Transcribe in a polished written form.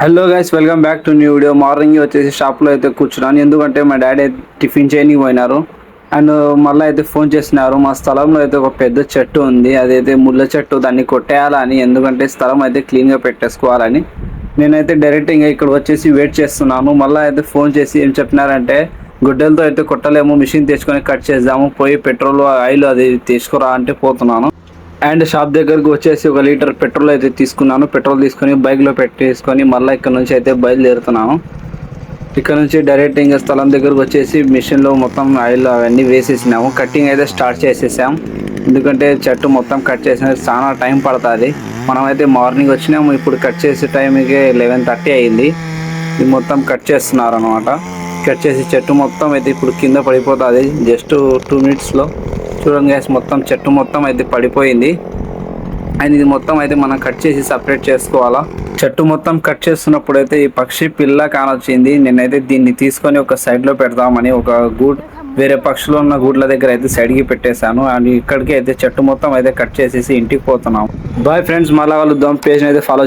Hello guys, welcome back to new video. Morning వచ్చేసి షాప్లో అయితే కూర్చున్నాను, ఎందుకంటే మా డాడీ టిఫిన్ చేయడానికి పోయినారు. అండ్ మళ్ళీ అయితే ఫోన్ చేసినారు. మా స్థలంలో అయితే ఒక పెద్ద చెట్టు ఉంది, అదైతే ముళ్ళ చెట్టు. దాన్ని కొట్టేయాలని, ఎందుకంటే స్థలం అయితే క్లీన్గా పెట్టేసుకోవాలని నేనైతే డైరెక్ట్ ఇంకా ఇక్కడ వచ్చేసి వెయిట్ చేస్తున్నాను. మళ్ళీ అయితే ఫోన్ చేసి ఏం చెప్పినారంటే, గుడ్డలతో అయితే కొట్టలేము, మిషన్ తెచ్చుకొని కట్ చేద్దాము, పోయి పెట్రోల్ ఆయిల్ అది తీసుకురా అంటే పోతున్నాను. అండ్ షాప్ దగ్గరకు వచ్చేసి 1 లీటర్ పెట్రోల్ అయితే తీసుకున్నాను. పెట్రోల్ తీసుకొని బైక్లో పెట్టేసుకొని మళ్ళీ ఇక్కడ నుంచి అయితే బయలుదేరుతున్నాను. ఇక్కడ నుంచి డైరెక్ట్ ఇంకా స్థలం దగ్గరకు వచ్చేసి మిషన్లో మొత్తం ఆయిల్ అవన్నీ వేసేసినాము. కటింగ్ అయితే స్టార్ట్ చేసేసాం, ఎందుకంటే చెట్టు మొత్తం కట్ చేసిన చాలా టైం పడుతుంది. మనమైతే మార్నింగ్ వచ్చినాము, ఇప్పుడు కట్ చేసే టైంకి 11:30 అయింది. ఇది మొత్తం కట్ చేస్తున్నారు అనమాట. కట్ చేసి చెట్టు మొత్తం అయితే ఇప్పుడు కింద పడిపోతుంది జస్ట్ 2 మినిట్స్లో. చూడండి గ్యాస్, మొత్తం చెట్టు మొత్తం అయితే పడిపోయింది. అండ్ ఇది మొత్తం అయితే మనం కట్ చేసి సపరేట్ చేసుకోవాలా. చెట్టు మొత్తం కట్ చేస్తున్నప్పుడు అయితే ఈ పక్షి పిల్ల కానొచ్చింది. నేనైతే దీన్ని తీసుకొని ఒక సైడ్లో పెడదామని ఒక గూడ్ వేరే పక్షులు ఉన్న గూడ్ల దగ్గర అయితే సైడ్కి పెట్టేశాను. అండ్ ఇక్కడికి అయితే చెట్టు మొత్తం అయితే కట్ చేసేసి ఇంటికి పోతున్నాం. బాయ్ ఫ్రెండ్స్, మళ్ళీ కలుద్దాం. పేజ్ని అయితే ఫాలో